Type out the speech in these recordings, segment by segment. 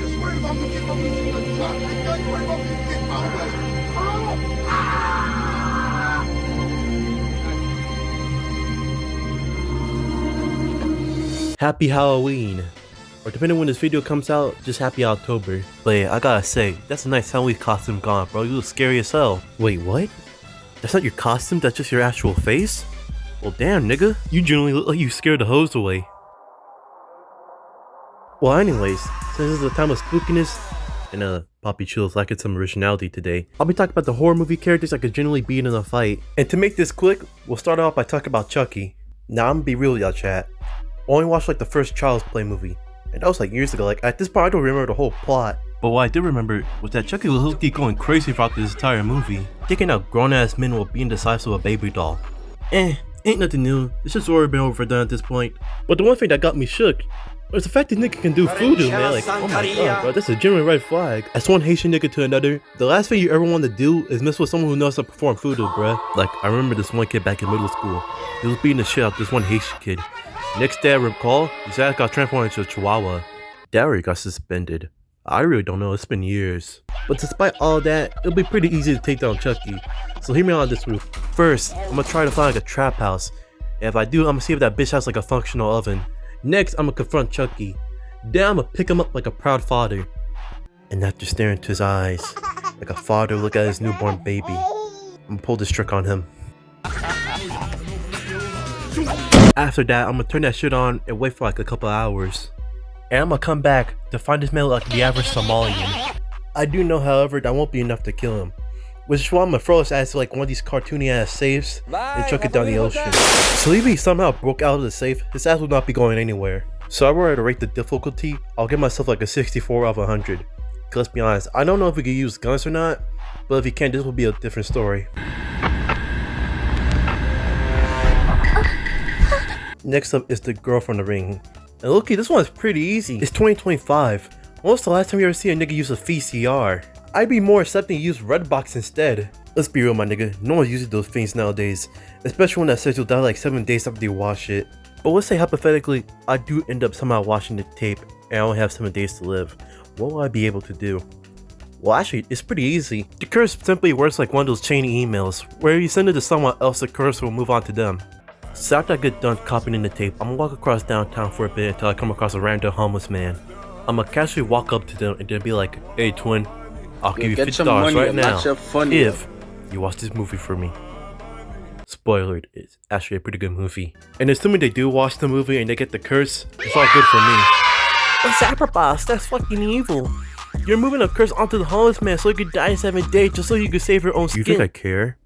just worried about me getting over to the truck. Nigga, you worried about me getting my way. Oh, ah! Happy Halloween. Or depending when this video comes out, just happy October. But yeah, I gotta say, that's a nice Halloween costume gone, bro. You look scary as hell. Wait, what? That's not your costume, that's just your actual face? Well damn, nigga. You generally look like you scared the hoes away. Well anyways, since it's a time of spookiness, and Poppy Chill's lacking some originality today, I'll be talking about the horror movie characters I could generally beat in a fight. And to make this quick, we'll start off by talking about Chucky. Now I'm gonna be real with y'all chat. I only watched like the first Child's Play movie. And that was like years ago, like at this point I don't remember the whole plot. But what I did remember was that Chucky was low-key going crazy throughout this entire movie, taking out grown-ass men while being the size of a baby doll. Ain't nothing new, it's just already been overdone at this point. But the one thing that got me shook was the fact this nigga can do voodoo, man. Like, oh my god, bro, that's a genuine red flag. As one Haitian nigga to another, the last thing you ever want to do is mess with someone who knows how to perform voodoo, bruh. Like, I remember this one kid back in middle school. He was beating the shit out of this one Haitian kid. Next day I recall, his ass got transformed into a chihuahua. That already got suspended. I really don't know, it's been years. But despite all that, it'll be pretty easy to take down Chucky. So hear me on this route. First, I'm gonna try to find like a trap house. And if I do, I'm gonna see if that bitch has like a functional oven. Next, I'm gonna confront Chucky. Then I'm gonna pick him up like a proud father. And after staring into his eyes, like a father look at his newborn baby, I'm gonna pull this trick on him. After that, I'm gonna turn that shit on and wait for like a couple hours. And I'm gonna come back to find this man like the average Somalian. I do know, however, that won't be enough to kill him. Which is why I'm gonna throw his ass to like one of these cartoony ass safes and chuck it down the ocean. So if he somehow broke out of the safe, his ass would not be going anywhere. So I were to rate the difficulty, I'll give myself like a 64 out of 100. Cause let's be honest, I don't know if we could use guns or not, but if he can, this will be a different story. Next up is the girl from the ring. And looky, this one is pretty easy. It's 2025. When was the last time you ever see a nigga use a VCR? I'd be more accepting to use Redbox instead. Let's be real, my nigga. No one's using those things nowadays. Especially when that says you'll die like 7 days after you watch it. But let's say hypothetically, I do end up somehow watching the tape and I only have 7 days to live. What will I be able to do? Well actually, it's pretty easy. The curse simply works like one of those chain emails, where you send it to someone else, the curse will move on to them. So after I get done copying the tape, I'm gonna walk across downtown for a bit until I come across a random homeless man. I'm gonna casually walk up to them and then be like, hey twin, I'll give you $50 right now if you watch this movie for me. Spoiler, it's actually a pretty good movie. And assuming they do watch the movie and they get the curse, it's all good for me. But Saprabas, that's fucking evil. You're moving a curse onto the homeless man so he could die in 7 days just so you could save your own skin. You think I care?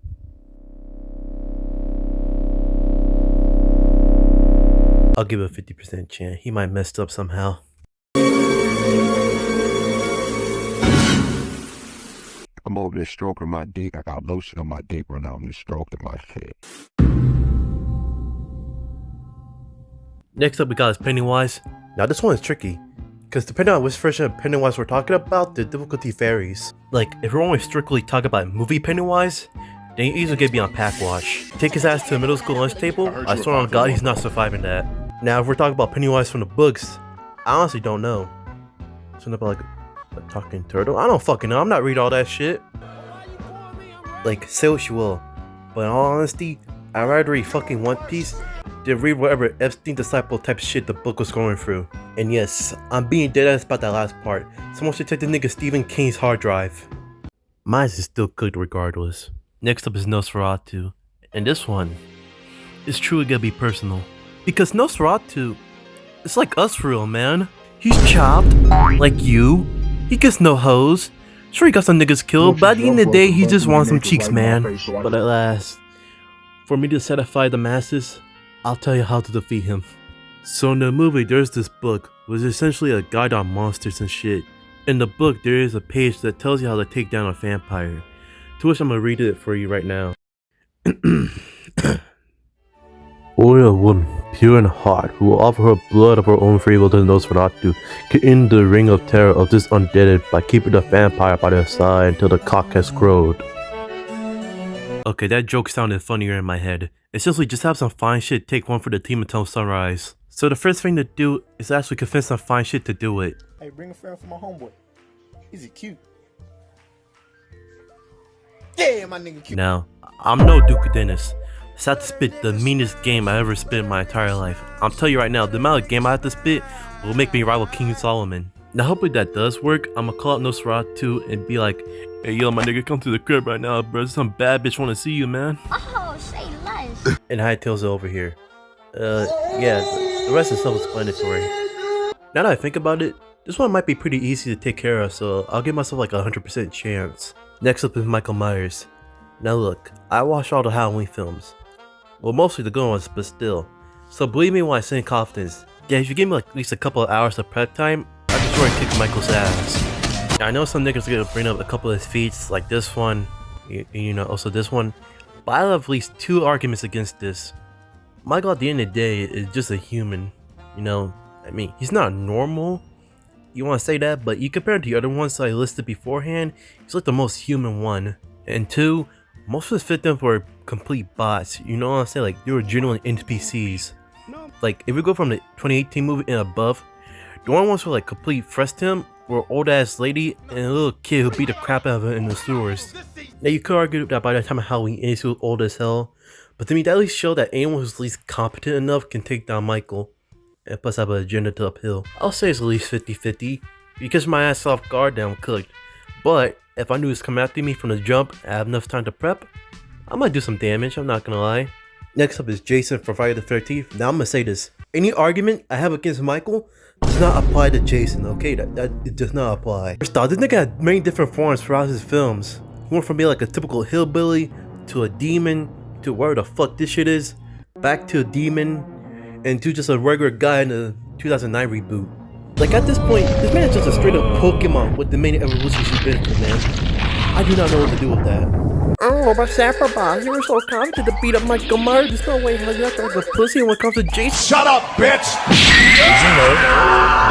I'll give it a 50% chance. He might messed up somehow. I'm over there stroking my dick. I got lotion on my dick right now. I'm just stroking my shit. Next up we got is Pennywise. Now this one is tricky, because depending on which version of Pennywise we're talking about, the difficulty varies. Like, if we're only strictly talking about movie Pennywise, then you easily get beyond pack wash. Take his ass to the middle school lunch table, I swear on God he's not surviving that. Now if we're talking about Pennywise from the books, I honestly don't know. Something about like a talking turtle? I don't fucking know, I'm not reading all that shit. Like, say what you will, but in all honesty, I'd rather read fucking One Piece than read whatever Epstein disciple type shit the book was going through. And yes, I'm being deadass about that last part. Someone should take the nigga Stephen King's hard drive. Mine is still cooked regardless. Next up is Nosferatu, and this one is truly gonna be personal. Because Nosferatu, it's like us for real, man. He's chopped, like you. He gets no hoes. Sure, he got some niggas killed, but at the end of the day, he just wants some cheeks, man. But at last, for me to satisfy the masses, I'll tell you how to defeat him. So in the movie, there's this book, which is essentially a guide on monsters and shit. In the book, there is a page that tells you how to take down a vampire. To which I'm gonna read it for you right now. Only a woman, pure in heart, who will offer her blood of her own free will to Nosferatu, can end the reign of terror of this undead by keeping the vampire by their side until the cock has crowed. Okay, that joke sounded funnier in my head. Essentially, just have some fine shit take one for the team until sunrise. So the first thing to do is actually convince some fine shit to do it. Hey, bring a friend for my homeboy. He's cute. Yeah, my nigga cute. Now, I'm no Duke Dennis. So I have to spit the meanest game I ever spit in my entire life. I'm telling you right now, the amount of game I have to spit will make me rival King Solomon. Now hopefully that does work. I'm gonna call out Nosferatu and be like, hey yo my nigga, come to the crib right now bro. Some bad bitch wanna see you, man. Oh, say less. And Hightails over here. Yeah, the rest is self-explanatory. Now that I think about it, this one might be pretty easy to take care of, so I'll give myself like a 100% chance. Next up is Michael Myers. Now look, I watched all the Halloween films. Well, mostly the good ones, but still. So believe me when I say in confidence, yeah, if you give me like at least a couple of hours of prep time, I can sure kick Michael's ass. Now, I know some niggas are gonna bring up a couple of his feats, like this one, you know, also this one, but I have at least 2 arguments against this. Michael at the end of the day is just a human, you know, I mean, he's not normal, you wanna say that, but you compare him to the other ones I listed beforehand, he's like the most human one. And 2, most of his victims were complete bots, you know what I'm saying, like they were genuine NPCs. Like if we go from the 2018 movie and above, the only ones who were like complete fresh to him were old ass lady and a little kid who beat the crap out of her in the sewers. Now you could argue that by the time of Halloween he was old as hell, but to me that at least showed that anyone who's at least competent enough can take down Michael, and plus have an agenda to uphill. I'll say it's at least 50-50, because my ass off guard that I'm cooked, but if I knew he was coming after me from the jump and I have enough time to prep, I might do some damage, I'm not gonna lie. Next up is Jason from Friday the 13th. Now I'm gonna say this, any argument I have against Michael does not apply to Jason, okay? That it does not apply. First off, this nigga had many different forms throughout his films. He went from being like a typical hillbilly, to a demon, to where the fuck this shit is, back to a demon, and to just a regular guy in the 2009 reboot. Like at this point, this man is just a straight up Pokemon with the many evolutions he's been through, man. I do not know what to do with that. Oh, but Saprabah, you were so confident to beat up Michael Myers. There's no way how you have to like a pussy when it comes to Jason. Shut up, bitch! Did you know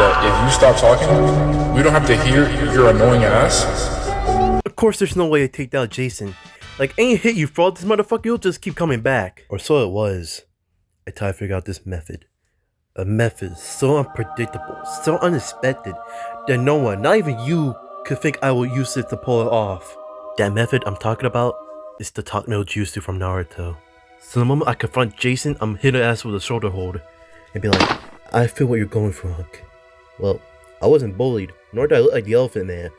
that if you stop talking, we don't have to hear your annoying ass? Of course, there's no way to take down Jason. Like, any hit you throw at this motherfucker, he'll just keep coming back. Or so it was. Until I figured out this method. A method so unpredictable, so unexpected, that no one, not even you, could think I will use it to pull it off. That method I'm talking about is the Talk No Jutsu from Naruto. So the moment I confront Jason, I'm hit her ass with a shoulder hold and be like, I feel what you're going through, Hunk. Well, I wasn't bullied, nor did I look like the Elephant Man,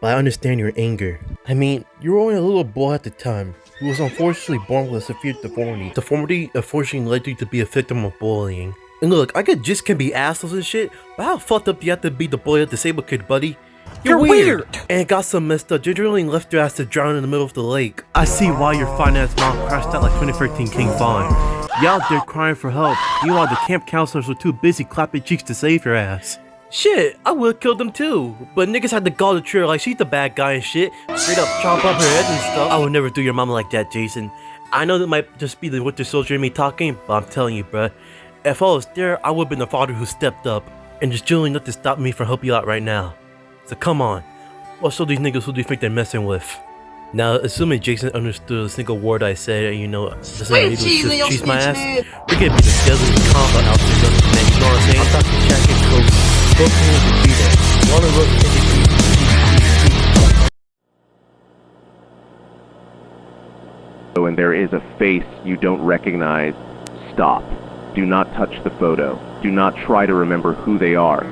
but I understand your anger. I mean, you were only a little boy at the time who was unfortunately born with a severe deformity. Deformity unfortunately led you to be a victim of bullying. And look, I get just can be assholes and shit, but how fucked up do you have to be to bully a disabled kid, buddy? You're weird! And it got so messed up, gingerly left your ass to drown in the middle of the lake. I see why your fine-ass mom crashed out like 2013 King Vaughn. You out there crying for help, meanwhile the camp counselors were too busy clapping cheeks to save your ass. Shit, I would've killed them too, but niggas had the gall to treat her like she's the bad guy and shit, straight up chop up her head and stuff. I would never do your mama like that, Jason. I know that might just be the Winter Soldier in me talking, but I'm telling you, bruh, if I was there, I would've been the father who stepped up, and there's generally nothing to stop me from helping you out right now. So come on, what's show these niggas who do you think they're messing with? Now, assuming Jason understood a single word I said, and you know, doesn't need to just cheese my ass, we're gonna be the deadly combo outfit of the man, you know what I'm saying? I'm talking Chucky and Kobe, both hands to be there, one of us and there is a face you don't recognize, stop. Do not touch the photo. Do not try to remember who they are.